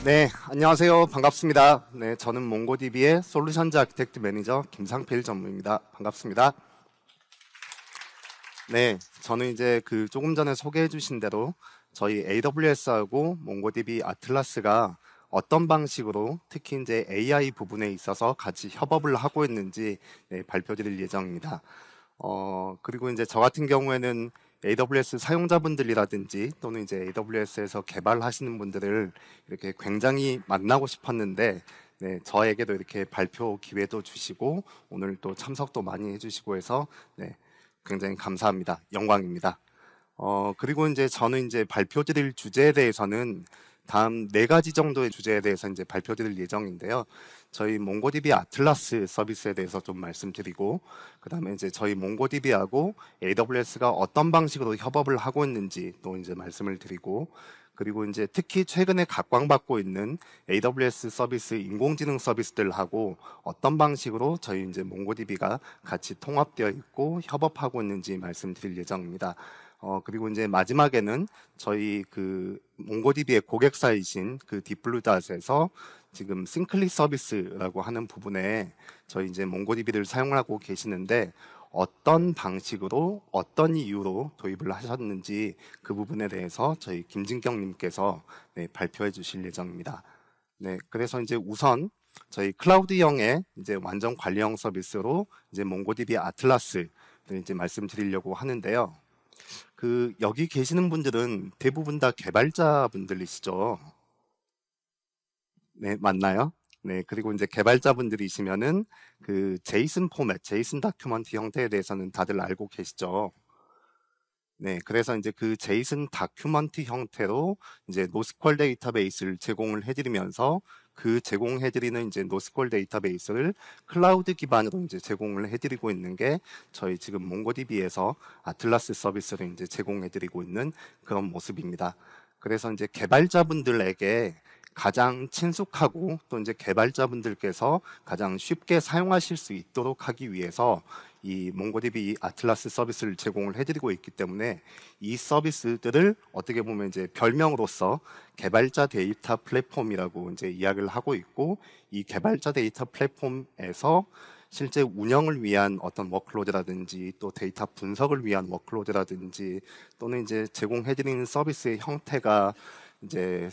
네, 안녕하세요. 반갑습니다. 네, 저는 몽고DB의 솔루션즈 아키텍트 매니저 김상필 전무입니다. 반갑습니다. 네, 저는 이제 조금 전에 소개해 주신 대로 저희 AWS하고 몽고DB 아틀라스가 어떤 방식으로 특히 이제 AI 부분에 있어서 같이 협업을 하고 있는지 발표드릴 예정입니다. 그리고 이제 저 같은 경우에는 AWS 사용자분들이라든지 또는 이제 AWS에서 개발하시는 분들을 이렇게 굉장히 만나고 싶었는데, 네, 저에게도 이렇게 발표 기회도 주시고 오늘 또 참석도 많이 해주시고 해서 네, 굉장히 감사합니다. 영광입니다. 그리고 이제 저는 이제 발표드릴 주제에 대해서는 다음 네 가지 정도의 주제에 대해서 이제 발표드릴 예정인데요. 저희 몽고DB 아틀라스 서비스에 대해서 좀 말씀드리고, 그 다음에 이제 저희 몽고DB하고 AWS가 어떤 방식으로 협업을 하고 있는지 또 이제 말씀을 드리고, 그리고 이제 특히 최근에 각광받고 있는 AWS 서비스, 인공지능 서비스들하고 어떤 방식으로 저희 이제 몽고DB가 같이 통합되어 있고 협업하고 있는지 말씀드릴 예정입니다. 그리고 이제 마지막에는 저희 몽고DB의 고객사이신 딥블루닷에서 지금 싱클리 서비스라고 하는 부분에 저희 이제 몽고DB를 사용하고 계시는데 어떤 방식으로 어떤 이유로 도입을 하셨는지 그 부분에 대해서 저희 김진경님께서 발표해 주실 예정입니다. 네, 그래서 이제 우선 저희 클라우드형의 이제 완전 관리형 서비스로 이제 몽고DB 아틀라스를 이제 말씀드리려고 하는데요. 여기 계시는 분들은 대부분 다 개발자분들이시죠? 네, 맞나요? 네, 그리고 이제 개발자분들이시면은 제이슨 포맷, 제이슨 다큐먼트 형태에 대해서는 다들 알고 계시죠? 네, 그래서 이제 제이슨 다큐먼트 형태로 이제 노스퀄 데이터베이스를 제공을 해드리면서 제공해드리는 이제 노스퀄 데이터베이스를 클라우드 기반으로 이제 제공을 해드리고 있는 게 저희 지금 몽고DB에서 아틀라스 서비스를 이제 제공해드리고 있는 그런 모습입니다. 그래서 이제 개발자분들에게 가장 친숙하고 또 이제 개발자분들께서 가장 쉽게 사용하실 수 있도록 하기 위해서 이 몽고DB 아틀라스 서비스를 제공을 해드리고 있기 때문에 이 서비스들을 어떻게 보면 이제 별명으로서 개발자 데이터 플랫폼이라고 이제 이야기를 하고 있고, 이 개발자 데이터 플랫폼에서 실제 운영을 위한 어떤 워크로드라든지 또 데이터 분석을 위한 워크로드라든지 또는 이제 제공해드리는 서비스의 형태가 이제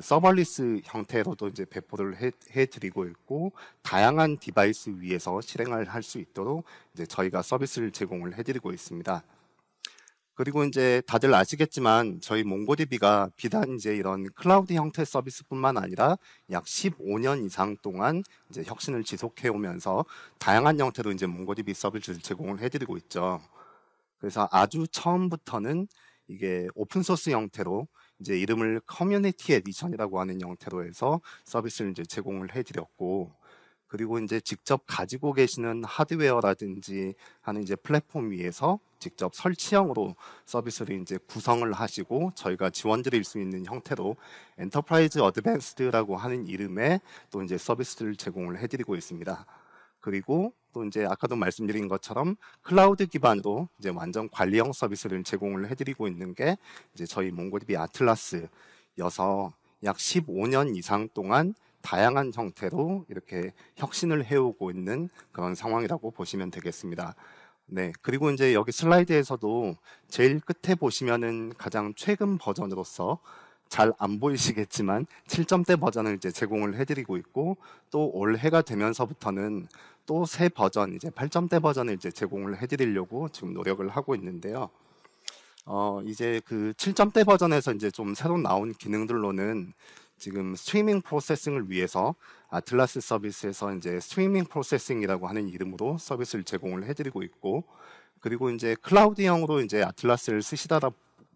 서벌리스 형태로도 이제 배포를 해드리고 있고, 다양한 디바이스 위에서 실행을 할 수 있도록 이제 저희가 서비스를 제공을 해드리고 있습니다. 그리고 이제 다들 아시겠지만 저희 몽고DB가 비단 이제 이런 클라우드 형태 서비스뿐만 아니라 약 15년 이상 동안 이제 혁신을 지속해 오면서 다양한 형태로 이제 몽고DB 서비스를 제공을 해드리고 있죠. 그래서 아주 처음부터는 이게 오픈소스 형태로 이제 이름을 커뮤니티 에디션이라고 하는 형태로 해서 서비스를 이제 제공을 해드렸고, 그리고 이제 직접 가지고 계시는 하드웨어라든지 하는 이제 플랫폼 위에서 직접 설치형으로 서비스를 이제 구성을 하시고 저희가 지원 드릴 수 있는 형태로 엔터프라이즈 어드밴스드라고 하는 이름의 또 이제 서비스를 제공을 해드리고 있습니다. 그리고 또 이제 아까도 말씀드린 것처럼 클라우드 기반으로 이제 완전 관리형 서비스를 제공을 해드리고 있는 게 이제 저희 몽고DB 아틀라스여서 약 15년 이상 동안 다양한 형태로 이렇게 혁신을 해오고 있는 그런 상황이라고 보시면 되겠습니다. 네, 그리고 이제 여기 슬라이드에서도 제일 끝에 보시면은 가장 최근 버전으로서 잘 안 보이시겠지만 7점대 버전을 이제 제공을 해드리고 있고, 또 올해가 되면서부터는 또 새 버전 이제 8점대 버전을 이제 제공을 해드리려고 지금 노력을 하고 있는데요. 이제 7점대 버전에서 이제 좀 새로 나온 기능들로는 지금 스트리밍 프로세싱을 위해서 아틀라스 서비스에서 이제 스트리밍 프로세싱이라고 하는 이름으로 서비스를 제공을 해드리고 있고, 그리고 이제 클라우드형으로 이제 아틀라스를 쓰시다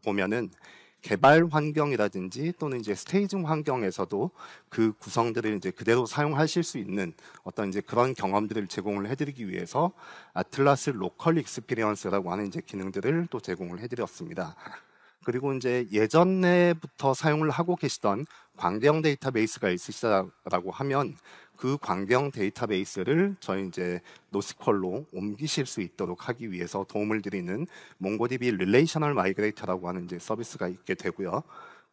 보면은 개발 환경이라든지 또는 이제 스테이징 환경에서도 그 구성들을 이제 그대로 사용하실 수 있는 어떤 이제 그런 경험들을 제공을 해드리기 위해서 아틀라스 로컬 익스피리언스라고 하는 이제 기능들을 또 제공을 해드렸습니다. 그리고 이제 예전에부터 사용을 하고 계시던 광경 데이터베이스가 있으시다라고 하면 그 광경 데이터베이스를 저희 이제 노스퀄로 옮기실 수 있도록 하기 위해서 도움을 드리는 몽고DB 릴레이셔널 마이그레이터라고 하는 이제 서비스가 있게 되고요.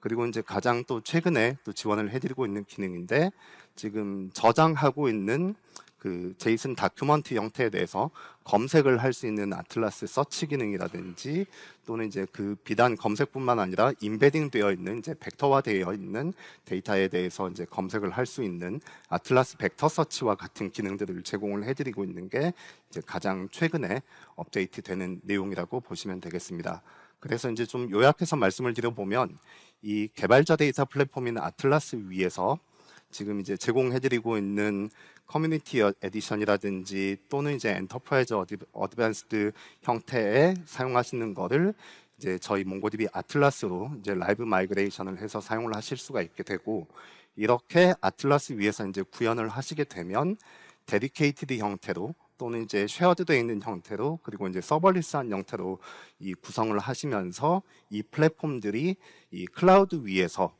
그리고 이제 가장 또 최근에 또 지원을 해드리고 있는 기능인데, 지금 저장하고 있는 그 제이슨 다큐먼트 형태에 대해서 검색을 할 수 있는 아틀라스 서치 기능이라든지, 또는 이제 그 비단 검색뿐만 아니라 임베딩 되어 있는 이제 벡터화 되어 있는 데이터에 대해서 이제 검색을 할 수 있는 아틀라스 벡터 서치와 같은 기능들을 제공을 해드리고 있는 게 이제 가장 최근에 업데이트되는 내용이라고 보시면 되겠습니다. 그래서 이제 좀 요약해서 말씀을 드려보면, 이 개발자 데이터 플랫폼인 아틀라스 위에서 지금 이제 제공해드리고 있는 커뮤니티 에디션이라든지, 또는 이제 엔터프라이즈 어드밴스드 형태에 사용하시는 거를 이제 저희 몽고디비 아틀라스로 이제 라이브 마이그레이션을 해서 사용을 하실 수가 있게 되고, 이렇게 아틀라스 위에서 이제 구현을 하시게 되면 데디케이티드 형태로, 또는 이제 쉐어드되어 있는 형태로, 그리고 이제 서버리스한 형태로 이 구성을 하시면서 이 플랫폼들이 이 클라우드 위에서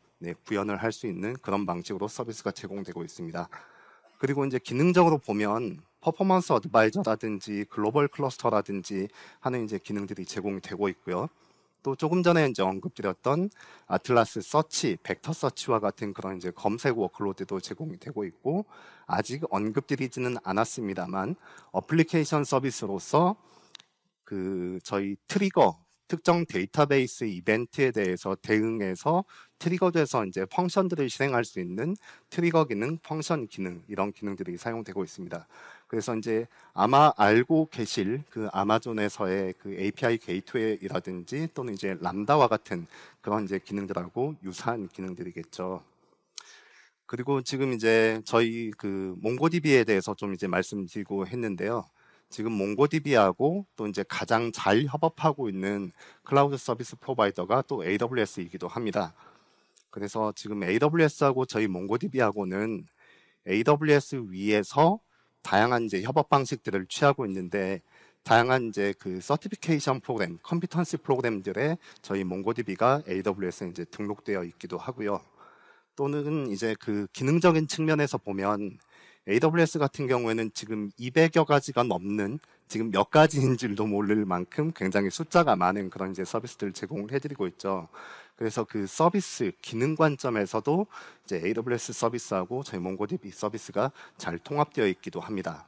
구현을 할 수 있는 그런 방식으로 서비스가 제공되고 있습니다. 그리고 이제 기능적으로 보면 퍼포먼스 어드바이저라든지 글로벌 클러스터라든지 하는 이제 기능들이 제공이 되고 있고요. 또 조금 전에 이제 언급드렸던 아틀라스 서치, 벡터 서치와 같은 그런 이제 검색 워크로드도 제공이 되고 있고, 아직 언급드리지는 않았습니다만 어플리케이션 서비스로서 그 저희 트리거, 특정 데이터베이스 이벤트에 대해서 대응해서 트리거돼서 이제 펑션들을 실행할 수 있는 트리거 기능, 펑션 기능, 이런 기능들이 사용되고 있습니다. 그래서 이제 아마 알고 계실 그 아마존에서의 그 API 게이트웨이라든지, 또는 이제 람다와 같은 그런 이제 기능들하고 유사한 기능들이겠죠. 그리고 지금 이제 저희 그 몽고디비에 대해서 좀 이제 말씀드리고 했는데요. 지금 몽고디비하고 또 이제 가장 잘 협업하고 있는 클라우드 서비스 프로바이더가 또 AWS이기도 합니다. 그래서 지금 AWS하고 저희 몽고디비하고는 AWS 위에서 다양한 이제 협업 방식들을 취하고 있는데, 다양한 이제 그 서티피케이션 프로그램, 컴피턴시 프로그램들에 저희 몽고디비가 AWS에 이제 등록되어 있기도 하고요. 또는 이제 그 기능적인 측면에서 보면 AWS 같은 경우에는 지금 200여 가지가 넘는, 지금 몇 가지인 줄도 모를 만큼 굉장히 숫자가 많은 그런 이제 서비스들을 제공을 해드리고 있죠. 그래서 그 서비스 기능 관점에서도 이제 AWS 서비스하고 저희 몽고디비 서비스가 잘 통합되어 있기도 합니다.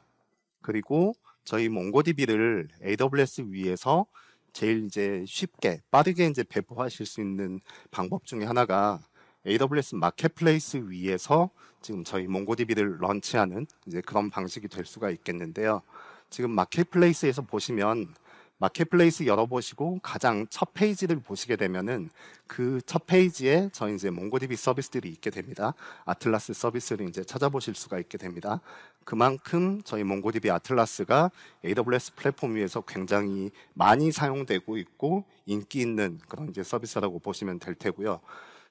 그리고 저희 몽고디비를 AWS 위에서 제일 이제 쉽게 빠르게 이제 배포하실 수 있는 방법 중에 하나가 AWS 마켓플레이스 위에서 지금 저희 몽고디비를 런치하는 이제 그런 방식이 될 수가 있겠는데요. 지금 마켓플레이스에서 보시면, 마켓플레이스 열어보시고 가장 첫 페이지를 보시게 되면은 그 첫 페이지에 저희 이제 몽고디비 서비스들이 있게 됩니다. 아틀라스 서비스를 이제 찾아보실 수가 있게 됩니다. 그만큼 저희 몽고디비 아틀라스가 AWS 플랫폼 위에서 굉장히 많이 사용되고 있고 인기 있는 그런 이제 서비스라고 보시면 될 테고요.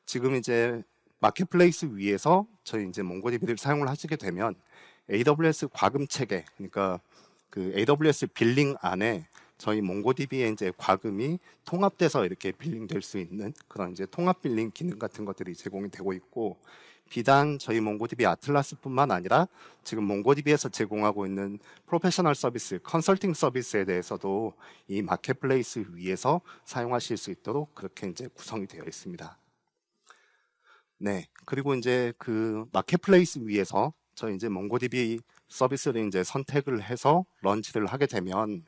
지금 이제 마켓플레이스 위에서 저희 이제 몽고디비를 사용을 하시게 되면 AWS 과금 체계, 그러니까 그 AWS 빌링 안에 저희 몽고디비의 이제 과금이 통합돼서 이렇게 빌링될 수 있는 그런 이제 통합 빌링 기능 같은 것들이 제공이 되고 있고, 비단 저희 몽고디비 아틀라스뿐만 아니라 지금 몽고디비에서 제공하고 있는 프로페셔널 서비스, 컨설팅 서비스에 대해서도 이 마켓플레이스 위에서 사용하실 수 있도록 그렇게 이제 구성이 되어 있습니다. 네, 그리고 이제 그 마켓플레이스 위에서 저희 이제 몽고디비 서비스를 이제 선택을 해서 런치를 하게 되면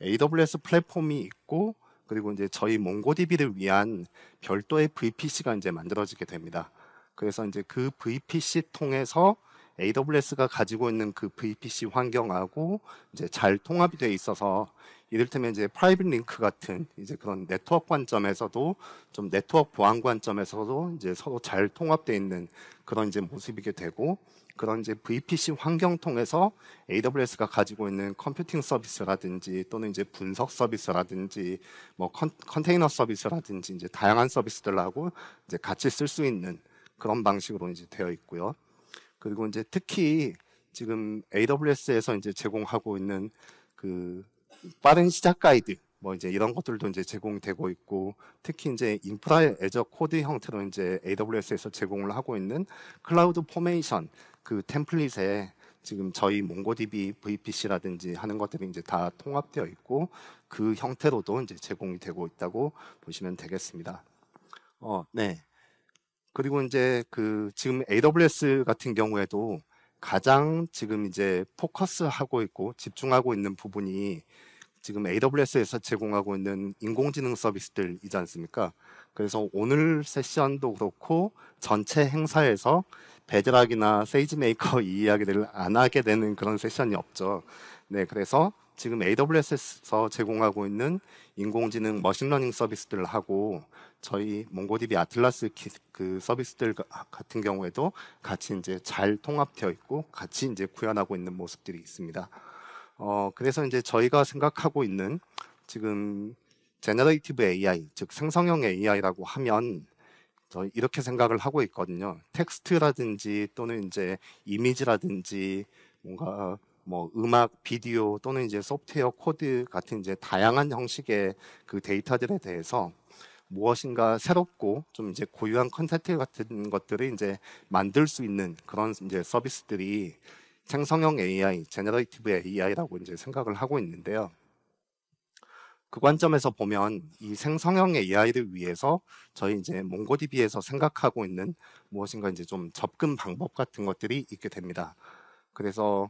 AWS 플랫폼이 있고, 그리고 이제 저희 몽고디비를 위한 별도의 VPC가 이제 만들어지게 됩니다. 그래서 이제 그 VPC 통해서 AWS가 가지고 있는 그 VPC 환경하고 이제 잘 통합이 돼 있어서, 이를테면 이제 프라이빗 링크 같은 이제 그런 네트워크 관점에서도, 좀 네트워크 보안 관점에서도 이제 서로 잘 통합되어 있는 그런 이제 모습이게 되고, 그런 이제 VPC 환경 통해서 AWS가 가지고 있는 컴퓨팅 서비스라든지, 또는 이제 분석 서비스라든지, 뭐 컨테이너 서비스라든지 이제 다양한 서비스들하고 이제 같이 쓸 수 있는 그런 방식으로 이제 되어 있고요. 그리고 이제 특히 지금 AWS에서 이제 제공하고 있는 그 빠른 시작 가이드, 뭐 이제 이런 것들도 이제 제공되고 있고, 특히 이제 인프라 애저 코드 형태로 이제 AWS에서 제공을 하고 있는 클라우드 포메이션 그 템플릿에 지금 저희 몽고디비 VPC라든지 하는 것들이 이제 다 통합되어 있고, 그 형태로도 이제 제공이 되고 있다고 보시면 되겠습니다. 네. 그리고 이제 그 지금 AWS 같은 경우에도 가장 지금 이제 포커스하고 있고 집중하고 있는 부분이 지금 AWS에서 제공하고 있는 인공지능 서비스들이지 않습니까? 그래서 오늘 세션도 그렇고 전체 행사에서 베드락이나 세이지메이커 이 이야기들을 안 하게 되는 그런 세션이 없죠. 네, 그래서 지금 AWS에서 제공하고 있는 인공지능 머신러닝 서비스들을 하고 저희 몽고디비 아틀라스 그 서비스들 같은 경우에도 같이 이제 잘 통합되어 있고 같이 이제 구현하고 있는 모습들이 있습니다. 그래서 이제 저희가 생각하고 있는 지금 제너레이티브 AI, 즉 생성형 AI라고 하면 저희 이렇게 생각을 하고 있거든요. 텍스트라든지 또는 이제 이미지라든지 뭔가 뭐 음악, 비디오 또는 이제 소프트웨어 코드 같은 이제 다양한 형식의 그 데이터들에 대해서 무엇인가 새롭고 좀 이제 고유한 컨텐츠 같은 것들을 이제 만들 수 있는 그런 이제 서비스들이 생성형 AI, 제너레이티브 AI라고 이제 생각을 하고 있는데요. 그 관점에서 보면 이 생성형 AI를 위해서 저희 이제 몽고디비에서 생각하고 있는 무엇인가 이제 좀 접근 방법 같은 것들이 있게 됩니다. 그래서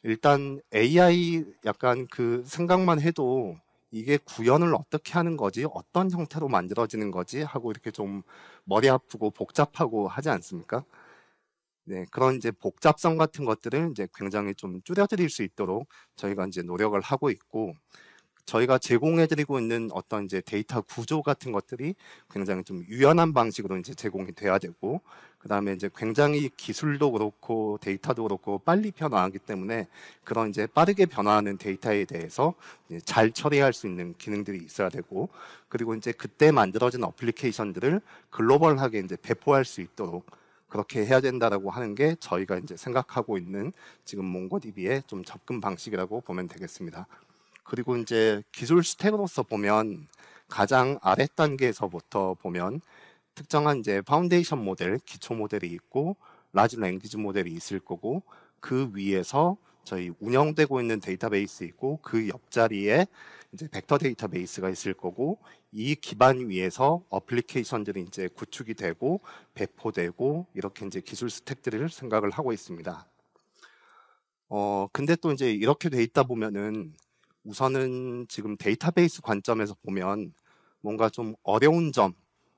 일단 AI 약간 그 생각만 해도 이게 구현을 어떻게 하는 거지, 어떤 형태로 만들어지는 거지 하고 이렇게 좀 머리 아프고 복잡하고 하지 않습니까? 네, 그런 이제 복잡성 같은 것들을 이제 굉장히 좀 줄여드릴 수 있도록 저희가 이제 노력을 하고 있고, 저희가 제공해드리고 있는 어떤 이제 데이터 구조 같은 것들이 굉장히 좀 유연한 방식으로 이제 제공이 돼야 되고, 그 다음에 이제 굉장히 기술도 그렇고 데이터도 그렇고 빨리 변화하기 때문에 그런 이제 빠르게 변화하는 데이터에 대해서 이제 잘 처리할 수 있는 기능들이 있어야 되고, 그리고 이제 그때 만들어진 어플리케이션들을 글로벌하게 이제 배포할 수 있도록 그렇게 해야 된다라고 하는 게 저희가 이제 생각하고 있는 지금 몽고디비의 좀 접근 방식이라고 보면 되겠습니다. 그리고 이제 기술 스택으로서 보면 가장 아랫 단계에서부터 보면 특정한 이제 파운데이션 모델, 기초 모델이 있고 라지 랭귀지 모델이 있을 거고 그 위에서 저희 운영되고 있는 데이터베이스 있고 그 옆자리에 이제 벡터 데이터베이스가 있을 거고 이 기반 위에서 어플리케이션들이 이제 구축이 되고 배포되고 이렇게 이제 기술 스택들을 생각을 하고 있습니다. 근데 또 이제 이렇게 돼 있다 보면은 우선은 지금 데이터베이스 관점에서 보면 뭔가 좀 어려운 점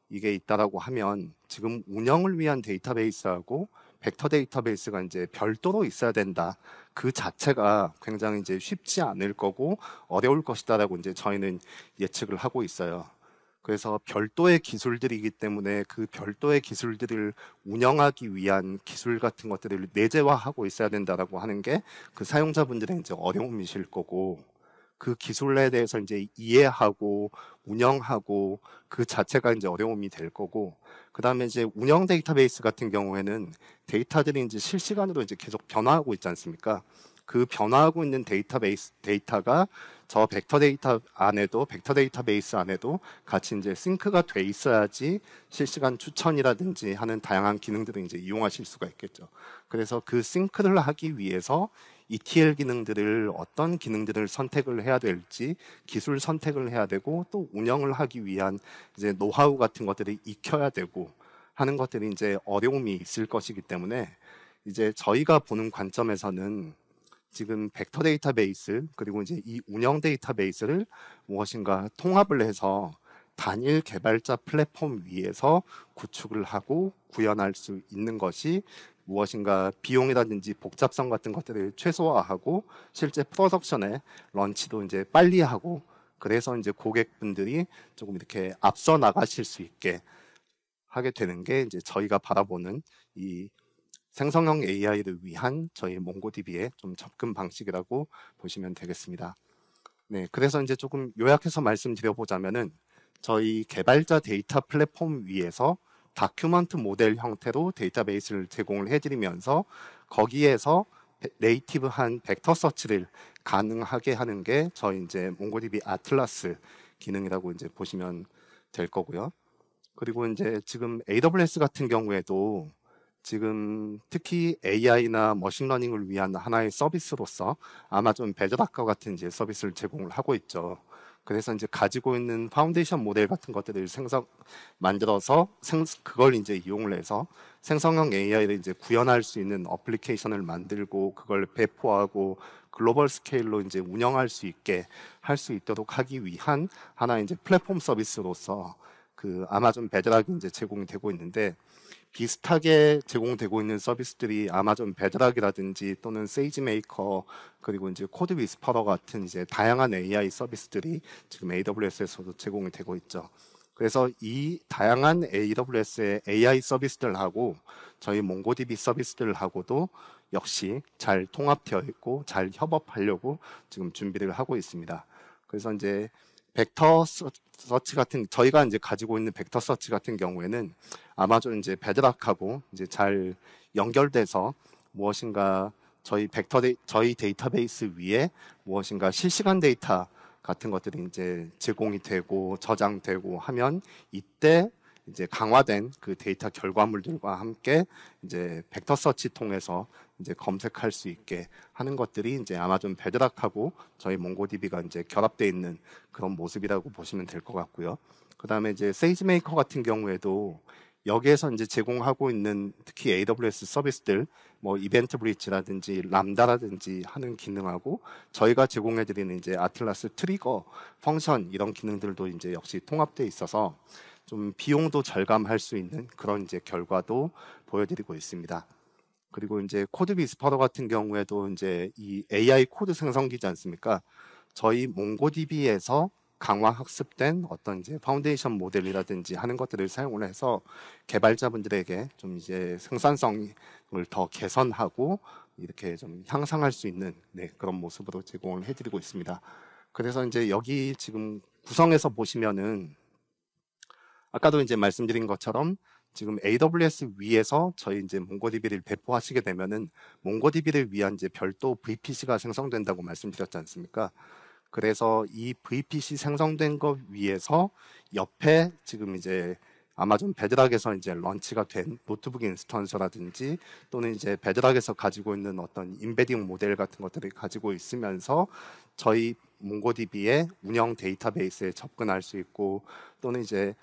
이게 있다라고 하면 지금 운영을 위한 데이터베이스하고 벡터 데이터베이스가 이제 별도로 있어야 된다. 그 자체가 굉장히 이제 쉽지 않을 거고 어려울 것이다라고 이제 저희는 예측을 하고 있어요. 그래서 별도의 기술들이기 때문에 그 별도의 기술들을 운영하기 위한 기술 같은 것들을 내재화하고 있어야 된다라고 하는 게 그 사용자분들의 이제 어려움이실 거고 그 기술에 대해서 이제 이해하고 운영하고 그 자체가 이제 어려움이 될 거고 그다음에 이제 운영 데이터베이스 같은 경우에는 데이터들이 이제 실시간으로 이제 계속 변화하고 있지 않습니까? 그 변화하고 있는 데이터가 저 벡터 데이터 안에도 벡터 데이터베이스 안에도 같이 이제 싱크가 돼 있어야지 실시간 추천이라든지 하는 다양한 기능들을 이제 이용하실 수가 있겠죠. 그래서 그 싱크를 하기 위해서 ETL 기능들을 어떤 기능들을 선택을 해야 될지 기술 선택을 해야 되고 또 운영을 하기 위한 이제 노하우 같은 것들이 익혀야 되고 하는 것들이 이제 어려움이 있을 것이기 때문에 이제 저희가 보는 관점에서는 지금 벡터 데이터베이스 그리고 이제 이 운영 데이터베이스를 무엇인가 통합을 해서 단일 개발자 플랫폼 위에서 구축을 하고 구현할 수 있는 것이 무엇인가 비용이라든지 복잡성 같은 것들을 최소화하고 실제 프로덕션에 런치도 이제 빨리 하고 그래서 이제 고객분들이 조금 이렇게 앞서 나가실 수 있게 하게 되는 게 이제 저희가 바라보는 이 생성형 AI를 위한 저희 몽고DB의 좀 접근 방식이라고 보시면 되겠습니다. 네, 그래서 이제 조금 요약해서 말씀드려보자면은 저희 개발자 데이터 플랫폼 위에서 다큐먼트 모델 형태로 데이터베이스를 제공을 해드리면서 거기에서 네이티브한 벡터 서치를 가능하게 하는 게 저희 이제 몽고DB 아틀라스 기능이라고 이제 보시면 될 거고요. 그리고 이제 지금 AWS 같은 경우에도 지금 특히 AI나 머신러닝을 위한 하나의 서비스로서 아마존 베드락과 같은 이제 서비스를 제공을 하고 있죠. 그래서 이제 가지고 있는 파운데이션 모델 같은 것들을 만들어서 그걸 이제 이용을 해서 생성형 AI를 이제 구현할 수 있는 어플리케이션을 만들고 그걸 배포하고 글로벌 스케일로 이제 운영할 수 있게 할 수 있도록 하기 위한 하나의 이제 플랫폼 서비스로서 그 아마존 베드락이 이제 제공이 되고 있는데, 비슷하게 제공되고 있는 서비스들이 아마존 베드락이라든지 또는 세이지메이커 그리고 이제 코드 위스퍼러 같은 이제 다양한 AI 서비스들이 지금 AWS에서도 제공이 되고 있죠. 그래서 이 다양한 AWS의 AI 서비스들하고 저희 몽고DB 서비스들하고도 역시 잘 통합되어 있고 잘 협업하려고 지금 준비를 하고 있습니다. 그래서 이제 벡터 서치 같은, 저희가 이제 가지고 있는 벡터 서치 같은 경우에는 아마존 이제 베드락하고 이제 잘 연결돼서 무엇인가 저희 데이터베이스 위에 무엇인가 실시간 데이터 같은 것들이 이제 제공이 되고 저장되고 하면, 이때 이제 강화된 그 데이터 결과물들과 함께 이제 벡터 서치 통해서 이제 검색할 수 있게 하는 것들이 이제 아마존 베드락하고 저희 몽고DB가 이제 결합되어 있는 그런 모습이라고 보시면 될 것 같고요. 그 다음에 이제 세이지메이커 같은 경우에도 여기에서 이제 제공하고 있는 특히 AWS 서비스들, 뭐 이벤트 브릿지라든지 람다라든지 하는 기능하고 저희가 제공해드리는 이제 아틀라스 트리거 펑션 이런 기능들도 이제 역시 통합되어 있어서 좀 비용도 절감할 수 있는 그런 이제 결과도 보여드리고 있습니다. 그리고 이제 코드 위스퍼러 같은 경우에도 이제 이 AI 코드 생성기지 않습니까? 저희 몽고DB에서 강화 학습된 어떤 이제 파운데이션 모델이라든지 하는 것들을 사용을 해서 개발자분들에게 좀 이제 생산성을 더 개선하고 이렇게 좀 향상할 수 있는 그런 모습으로 제공을 해드리고 있습니다. 그래서 이제 여기 지금 구성에서 보시면은 아까도 이제 말씀드린 것처럼 지금 AWS 위에서 저희 이제 몽고DB를 배포하시게 되면은 몽고DB를 위한 이제 별도 VPC가 생성된다고 말씀드렸지 않습니까? 그래서 이 VPC 생성된 것 위에서 옆에 지금 이제 아마존 베드락에서 이제 런치가 된 노트북 인스턴스라든지 또는 이제 베드락에서 가지고 있는 어떤 임베딩 모델 같은 것들을 가지고 있으면서 저희 몽고DB의 운영 데이터베이스에 접근할 수 있고, 또는 이제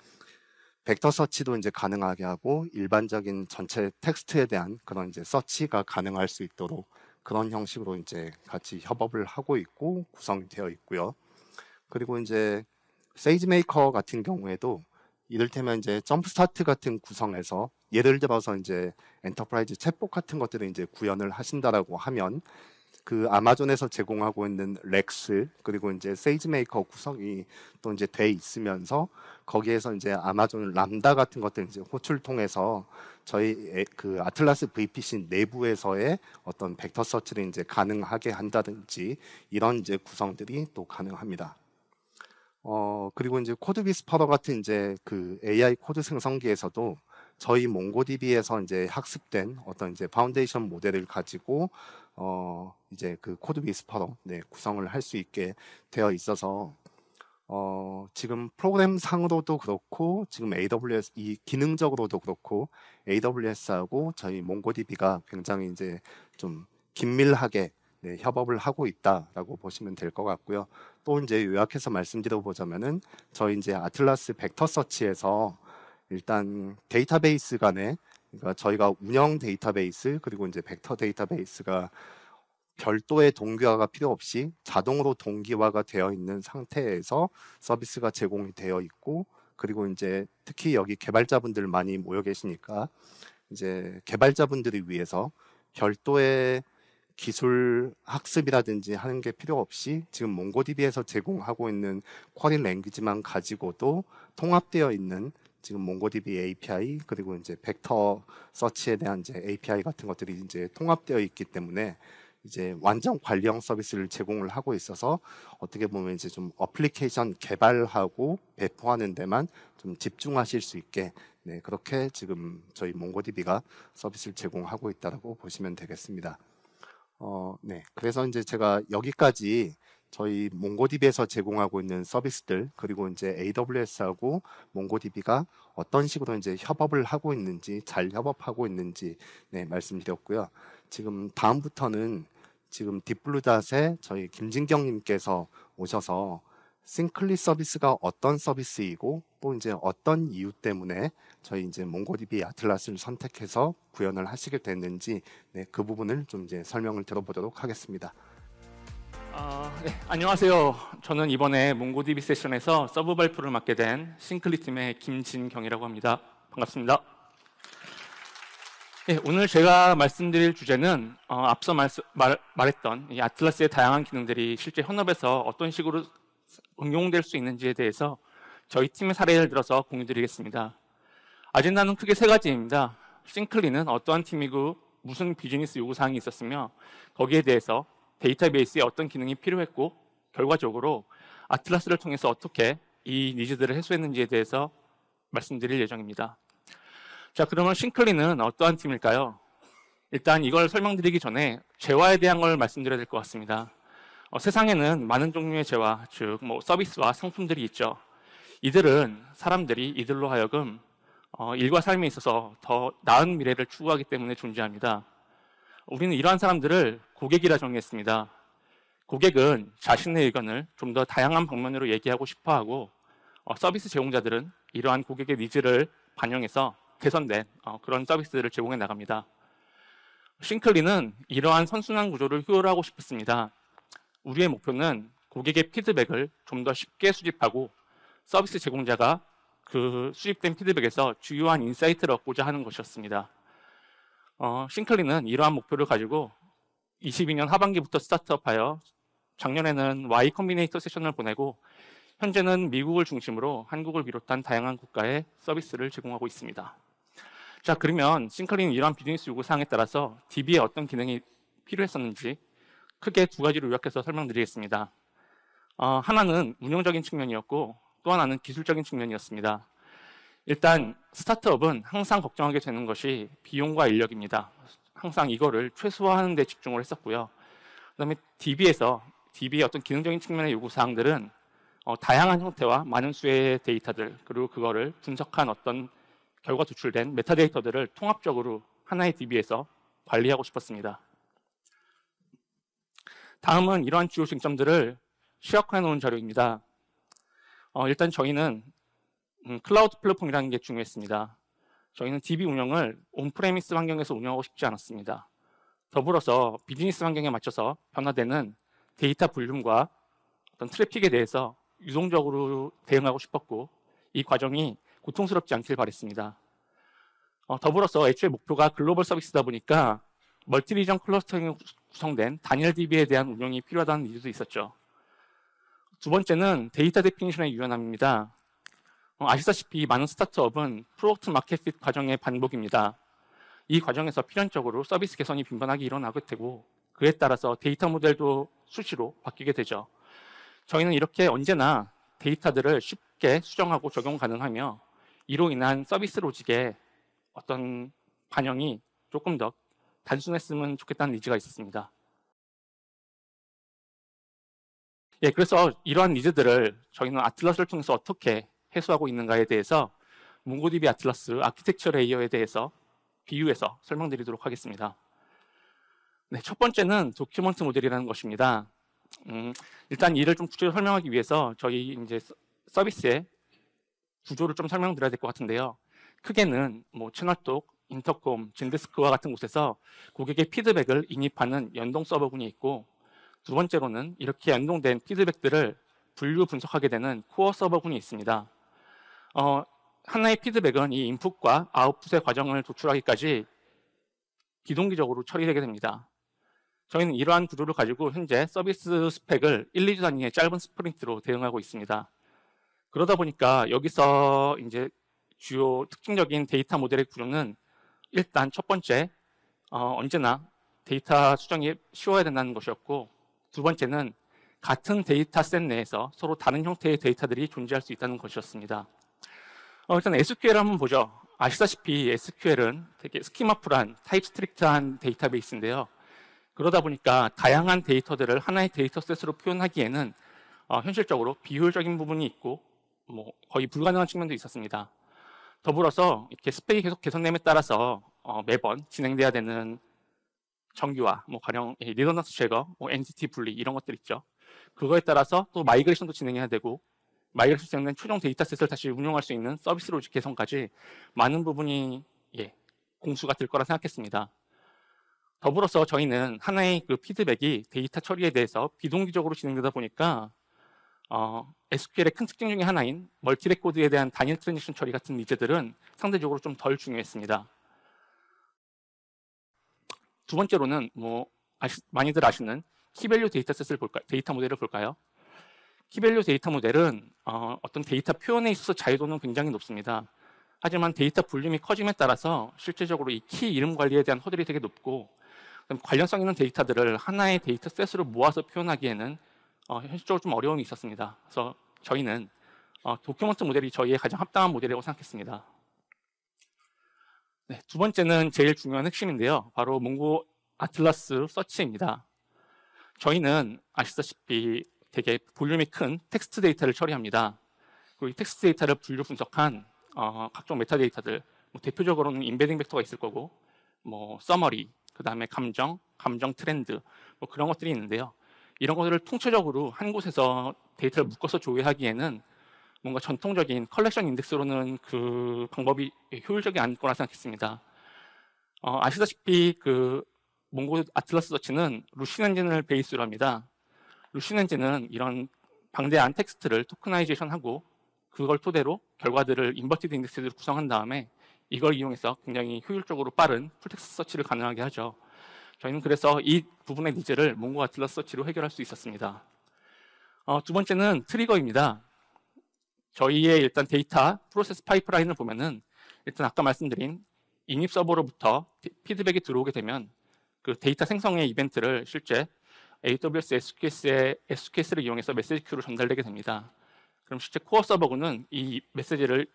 벡터 서치도 이제 가능하게 하고 일반적인 전체 텍스트에 대한 그런 이제 서치가 가능할 수 있도록 그런 형식으로 이제 같이 협업을 하고 있고 구성이 되어 있고요. 그리고 이제 세이지메이커 같은 경우에도 이를테면 이제 점프스타트 같은 구성에서 예를 들어서 이제 엔터프라이즈 챗봇 같은 것들을 이제 구현을 하신다라고 하면 그 아마존에서 제공하고 있는 렉스 그리고 이제 세이지메이커 구성이 또 이제 돼 있으면서 거기에서 이제 아마존 람다 같은 것들 이제 호출 통해서 저희 그 아틀라스 VPC 내부에서의 어떤 벡터 서치를 이제 가능하게 한다든지 이런 이제 구성들이 또 가능합니다. 그리고 이제 코드 위스퍼러 같은 이제 그 AI 코드 생성기에서도 저희 몽고DB에서 이제 학습된 어떤 이제 파운데이션 모델을 가지고 이제 그 코드 위스퍼러 구성을 할 수 있게 되어 있어서 지금 프로그램 상으로도 그렇고 지금 AWS 이 기능적으로도 그렇고 AWS하고 저희 몽고DB가 굉장히 이제 좀 긴밀하게 협업을 하고 있다라고 보시면 될 것 같고요. 또 이제 요약해서 말씀드려 보자면은 저희 이제 아틀라스 벡터 서치에서 일단 데이터베이스 간에, 그러니까 저희가 운영 데이터베이스 그리고 이제 벡터 데이터베이스가 별도의 동기화가 필요 없이 자동으로 동기화가 되어 있는 상태에서 서비스가 제공이 되어 있고, 그리고 이제 특히 여기 개발자분들 많이 모여 계시니까 이제 개발자분들을 위해서 별도의 기술 학습이라든지 하는 게 필요 없이 지금 몽고DB에서 제공하고 있는 쿼리 랭귀지만 가지고도 통합되어 있는 지금 몽고DB API 그리고 이제 벡터 서치에 대한 이제 API 같은 것들이 이제 통합되어 있기 때문에 이제 완전 관리형 서비스를 제공을 하고 있어서 어떻게 보면 이제 좀 어플리케이션 개발하고 배포하는 데만 좀 집중하실 수 있게 그렇게 지금 저희 몽고DB가 서비스를 제공하고 있다고 보시면 되겠습니다. 그래서 이제 제가 여기까지 저희 몽고DB에서 제공하고 있는 서비스들 그리고 이제 AWS하고 몽고DB가 어떤 식으로 이제 협업을 하고 있는지 잘 협업하고 있는지 말씀드렸고요. 지금 다음부터는 지금 딥블루닷에 저희 김진경님께서 오셔서 싱클리 서비스가 어떤 서비스이고 또 이제 어떤 이유 때문에 저희 이제 몽고DB 아틀라스를 선택해서 구현을 하시게 됐는지 네, 그 부분을 좀 이제 설명을 들어보도록 하겠습니다. 네, 안녕하세요. 저는 이번에 몽고DB 세션에서 서브 발표를 맡게 된 싱클리 팀의 김진경이라고 합니다. 반갑습니다. 네, 오늘 제가 말씀드릴 주제는 앞서 말했던 이 아틀라스의 다양한 기능들이 실제 현업에서 어떤 식으로 응용될 수 있는지에 대해서 저희 팀의 사례를 들어서 공유드리겠습니다. 아젠다는 크게 세 가지입니다. 싱클리는 어떠한 팀이고 무슨 비즈니스 요구사항이 있었으며 거기에 대해서 데이터베이스에 어떤 기능이 필요했고 결과적으로 아틀라스를 통해서 어떻게 이 니즈들을 해소했는지에 대해서 말씀드릴 예정입니다. 자, 그러면 싱클리는 어떠한 팀일까요? 일단 이걸 설명드리기 전에 재화에 대한 걸 말씀드려야 될 것 같습니다. 세상에는 많은 종류의 재화, 즉 서비스와 상품들이 있죠. 이들은 사람들이 이들로 하여금 일과 삶에 있어서 더 나은 미래를 추구하기 때문에 존재합니다. 우리는 이러한 사람들을 고객이라 정의했습니다. 고객은 자신의 의견을 좀 더 다양한 방면으로 얘기하고 싶어하고 서비스 제공자들은 이러한 고객의 니즈를 반영해서 개선된 그런 서비스들을 제공해 나갑니다. 싱클리는 이러한 선순환 구조를 효율화하고 싶었습니다. 우리의 목표는 고객의 피드백을 좀 더 쉽게 수집하고 서비스 제공자가 그 수집된 피드백에서 주요한 인사이트를 얻고자 하는 것이었습니다. 싱클리는 이러한 목표를 가지고 22년 하반기부터 스타트업하여 작년에는 Y 컴비네이터 세션을 보내고 현재는 미국을 중심으로 한국을 비롯한 다양한 국가에 서비스를 제공하고 있습니다. 자, 그러면 싱클리는 이러한 비즈니스 요구사항에 따라서 DB에 어떤 기능이 필요했었는지 크게 두 가지로 요약해서 설명드리겠습니다. 하나는 운영적인 측면이었고 또 하나는 기술적인 측면이었습니다. 일단 스타트업은 항상 걱정하게 되는 것이 비용과 인력입니다. 항상 이거를 최소화하는 데 집중을 했었고요. 그다음에 DB의 어떤 기능적인 측면의 요구사항들은 다양한 형태와 많은 수의 데이터들 그리고 그거를 분석한 어떤 결과 도출된 메타데이터들을 통합적으로 하나의 DB에서 관리하고 싶었습니다. 다음은 이러한 주요 쟁점들을 시각화해 놓은 자료입니다. 일단 저희는 클라우드 플랫폼이라는 게 중요했습니다. 저희는 DB 운영을 온프레미스 환경에서 운영하고 싶지 않았습니다. 더불어서 비즈니스 환경에 맞춰서 변화되는 데이터 볼륨과 어떤 트래픽에 대해서 유동적으로 대응하고 싶었고 이 과정이 고통스럽지 않길 바랬습니다. 더불어서 애초에 목표가 글로벌 서비스다 보니까 멀티리전 클러스터링이 구성된 단일 DB에 대한 운영이 필요하다는 이유도 있었죠. 두 번째는 데이터 데피니션의 유연함입니다. 아시다시피 많은 스타트업은 프로덕트 마켓 핏 과정의 반복입니다. 이 과정에서 필연적으로 서비스 개선이 빈번하게 일어나게 되고 그에 따라서 데이터 모델도 수시로 바뀌게 되죠. 저희는 이렇게 언제나 데이터들을 쉽게 수정하고 적용 가능하며 이로 인한 서비스 로직의 어떤 반영이 조금 더 단순했으면 좋겠다는 니즈가 있었습니다. 예, 그래서 이러한 니즈들을 저희는 아틀라스를 통해서 어떻게 해소하고 있는가에 대해서 몽고DB 아틀라스 아키텍처 레이어에 대해서 비유해서 설명드리도록 하겠습니다. 네, 첫 번째는 도큐먼트 모델이라는 것입니다. 일단 이를 좀 구체적으로 설명하기 위해서 저희 이제 서비스의 구조를 좀 설명드려야 될 것 같은데요. 크게는 채널톡, 인터콤, 젠데스크와 같은 곳에서 고객의 피드백을 인입하는 연동 서버군이 있고 두 번째로는 이렇게 연동된 피드백들을 분류 분석하게 되는 코어 서버군이 있습니다. 하나의 피드백은 이 인풋과 아웃풋의 과정을 도출하기까지 비동기적으로 처리되게 됩니다. 저희는 이러한 구조를 가지고 현재 서비스 스펙을 1, 2주 단위의 짧은 스프린트로 대응하고 있습니다. 그러다 보니까 여기서 이제 주요 특징적인 데이터 모델의 구조는 일단 첫 번째, 언제나 데이터 수정이 쉬워야 된다는 것이었고 두 번째는 같은 데이터셋 내에서 서로 다른 형태의 데이터들이 존재할 수 있다는 것이었습니다. 일단 SQL을 한번 보죠. 아시다시피 SQL은 되게 스키마풀한, 타입스트릭트한 데이터베이스인데요. 그러다 보니까 다양한 데이터들을 하나의 데이터셋으로 표현하기에는 현실적으로 비효율적인 부분이 있고 거의 불가능한 측면도 있었습니다. 더불어서 이렇게 스펙이 계속 개선됨에 따라서 매번 진행돼야 되는 정규화, 가령 리더넌스 제거, 엔티티 분리 이런 것들 있죠. 그거에 따라서 또 마이그레이션도 진행해야 되고 마이그레이션 진행된 최종 데이터셋을 다시 운용할 수 있는 서비스 로직 개선까지 많은 부분이 공수가 될 거라 생각했습니다. 더불어서 저희는 하나의 그 피드백이 데이터 처리에 대해서 비동기적으로 진행되다 보니까 SQL의 큰 특징 중에 하나인 멀티레코드에 대한 단일 트랜지션 처리 같은 니즈들은 상대적으로 좀 덜 중요했습니다. 두 번째로는 많이들 아시는 키밸류 데이터셋을 데이터 모델을 볼까요? 키밸류 데이터 모델은 어떤 데이터 표현에 있어서 자유도는 굉장히 높습니다. 하지만 데이터 볼륨이 커짐에 따라서 실제적으로 이 키 이름 관리에 대한 허들이 되게 높고 관련성 있는 데이터들을 하나의 데이터셋으로 모아서 표현하기에는 현실적으로 좀 어려움이 있었습니다. 그래서 저희는 도큐먼트 모델이 저희의 가장 합당한 모델이라고 생각했습니다. 네, 두 번째는 제일 중요한 핵심인데요. 바로 몽고 아틀라스 서치입니다. 저희는 아시다시피 되게 볼륨이 큰 텍스트 데이터를 처리합니다. 그리고 이 텍스트 데이터를 분류 분석한 각종 메타데이터들, 대표적으로는 인베딩 벡터가 있을 거고, 서머리, 그 다음에 감정 트렌드, 그런 것들이 있는데요. 이런 것들을 통째적으로 한 곳에서 데이터를 묶어서 조회하기에는 뭔가 전통적인 컬렉션 인덱스로는 그 방법이 효율적이 않을 거라 생각했습니다. 아시다시피 그 몽고 아틀라스 서치는 루신 엔진을 베이스로 합니다. 루신 엔진은 이런 방대한 텍스트를 토크나이제이션하고 그걸 토대로 결과들을 인버티드 인덱스로 구성한 다음에 이걸 이용해서 굉장히 효율적으로 빠른 풀텍스트 서치를 가능하게 하죠. 저희는 그래서 이 부분의 니즈를 몽고 아틀라스 서치로 해결할 수 있었습니다. 두 번째는 트리거입니다. 저희의 일단 데이터 프로세스 파이프라인을 보면은 일단 아까 말씀드린 인입 서버로부터 피드백이 들어오게 되면 그 데이터 생성의 이벤트를 실제 AWS SQS를 이용해서 메시지 큐로 전달되게 됩니다. 그럼 실제 코어 서버군은 이 메시지를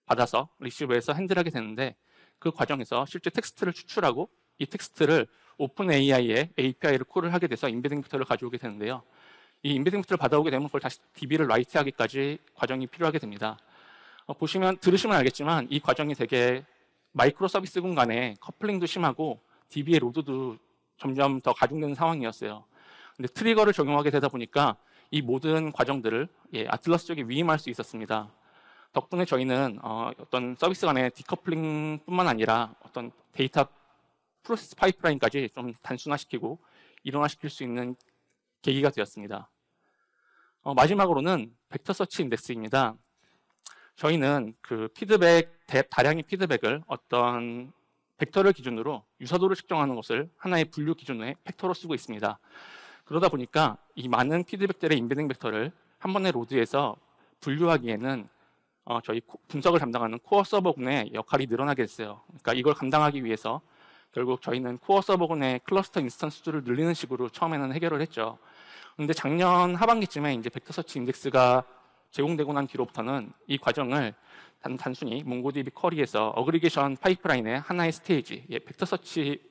받아서 리시브해서 핸들하게 되는데 그 과정에서 실제 텍스트를 추출하고 이 텍스트를 오픈 AI의 API를 콜을 하게 돼서 인베딩 벡터를 가져오게 되는데요. 이 인베딩 벡터를 받아오게 되면 그걸 다시 DB를 라이트하기까지 과정이 필요하게 됩니다. 들으시면 알겠지만 이 과정이 되게 마이크로 서비스군 간의 커플링도 심하고 DB의 로드도 점점 더 가중되는 상황이었어요. 근데 트리거를 적용하게 되다 보니까 이 모든 과정들을 아틀라스 쪽에 위임할 수 있었습니다. 덕분에 저희는 어떤 서비스 간의 디커플링뿐만 아니라 어떤 데이터 프로세스 파이프라인까지 좀 단순화시키고 일원화시킬 수 있는 계기가 되었습니다. 마지막으로는 벡터 서치 인덱스입니다. 저희는 그 다량의 피드백을 어떤 벡터를 기준으로 유사도를 측정하는 것을 하나의 분류 기준의 팩터로 쓰고 있습니다. 그러다 보니까 이 많은 피드백들의 인베딩 벡터를 한 번에 로드해서 분류하기에는 저희 분석을 담당하는 코어 서버군의 역할이 늘어나게 됐어요. 그러니까 이걸 감당하기 위해서 결국 저희는 코어 서버군의 클러스터 인스턴스 수를 늘리는 식으로 처음에는 해결을 했죠. 그런데 작년 하반기쯤에 이제 벡터 서치 인덱스가 제공되고 난 뒤로부터는 이 과정을 단순히 몽고DB 쿼리에서 어그리게이션 파이프라인의 하나의 스테이지, 벡터 서치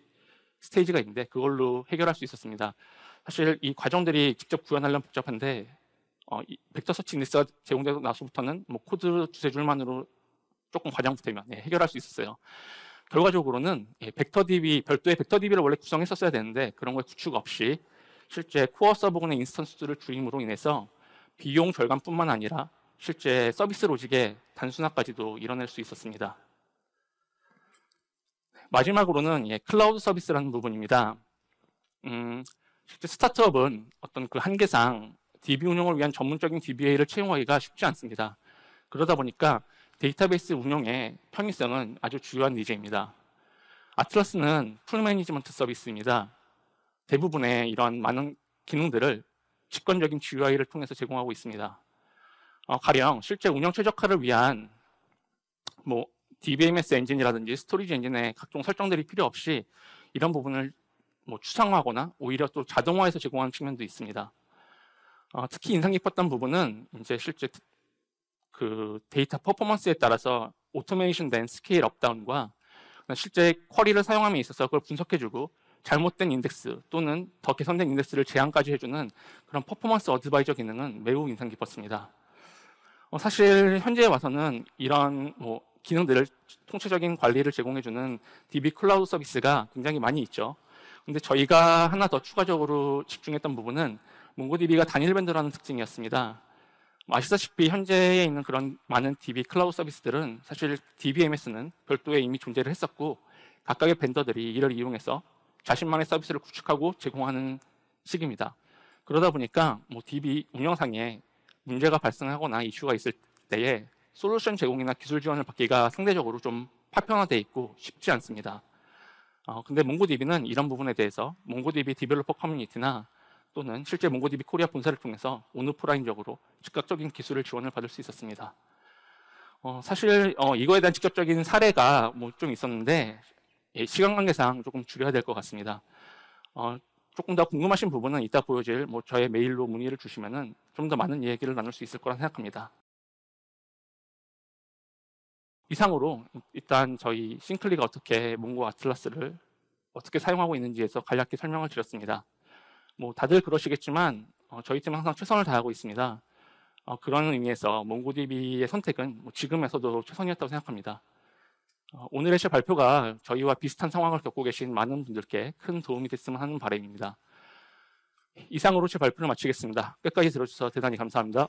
스테이지가 있는데 그걸로 해결할 수 있었습니다. 사실 이 과정들이 직접 구현하려면 복잡한데 이 벡터 서치 인덱스가 제공되고 나서부터는 코드 두세 줄만으로 조금 과장 보태면 해결할 수 있었어요. 결과적으로는 별도의 벡터 DB를 원래 구성했었어야 되는데 그런 걸 구축 없이 실제 코어 서버군의 인스턴스를 줄임으로 인해서 비용 절감뿐만 아니라 실제 서비스 로직의 단순화까지도 이뤄낼 수 있었습니다. 마지막으로는 클라우드 서비스라는 부분입니다. 실제 스타트업은 어떤 그 한계상 DB 운영을 위한 전문적인 DBA를 채용하기가 쉽지 않습니다. 그러다 보니까 데이터베이스 운영의 편의성은 아주 중요한 니즈입니다. 아틀라스는 풀 매니지먼트 서비스입니다. 대부분의 이런 많은 기능들을 직관적인 GUI를 통해서 제공하고 있습니다. 가령 실제 운영 최적화를 위한 DBMS 엔진이라든지 스토리지 엔진의 각종 설정들이 필요 없이 이런 부분을 추상화하거나 오히려 또 자동화해서 제공하는 측면도 있습니다. 특히 인상 깊었던 부분은 이제 실제 그 데이터 퍼포먼스에 따라서 오토메이션된 스케일 업다운과 실제 쿼리를 사용함에 있어서 그걸 분석해주고 잘못된 인덱스 또는 더 개선된 인덱스를 제안까지 해주는 그런 퍼포먼스 어드바이저 기능은 매우 인상 깊었습니다. 사실 현재에 와서는 이런 기능들을 통째적인 관리를 제공해주는 DB 클라우드 서비스가 굉장히 많이 있죠. 근데 저희가 하나 더 추가적으로 집중했던 부분은 몽고DB가 단일 벤더라는 특징이었습니다. 아시다시피 현재에 있는 그런 많은 DB 클라우드 서비스들은 사실 DBMS는 별도에 이미 존재를 했었고 각각의 벤더들이 이를 이용해서 자신만의 서비스를 구축하고 제공하는 식입니다. 그러다 보니까 DB 운영상에 문제가 발생하거나 이슈가 있을 때에 솔루션 제공이나 기술 지원을 받기가 상대적으로 좀 파편화되어 있고 쉽지 않습니다. 근데 몽고DB는 이런 부분에 대해서 몽고DB 디벨로퍼 커뮤니티나 또는 실제 몽고DB 코리아 본사를 통해서 온오프라인적으로 즉각적인 기술을 지원을 받을 수 있었습니다. 사실 이거에 대한 직접적인 사례가 좀 있었는데 시간 관계상 조금 줄여야 될 것 같습니다. 조금 더 궁금하신 부분은 이따 보여질 저의 메일로 문의를 주시면은 좀 더 많은 얘기를 나눌 수 있을 거라 생각합니다. 이상으로 일단 저희 싱클리가 어떻게 몽고 아틀라스를 어떻게 사용하고 있는지에서 간략히 설명을 드렸습니다. 다들 그러시겠지만 저희 팀은 항상 최선을 다하고 있습니다. 그런 의미에서 몽고DB의 선택은 지금에서도 최선이었다고 생각합니다. 오늘의 제 발표가 저희와 비슷한 상황을 겪고 계신 많은 분들께 큰 도움이 됐으면 하는 바람입니다. 이상으로 제 발표를 마치겠습니다. 끝까지 들어주셔서 대단히 감사합니다.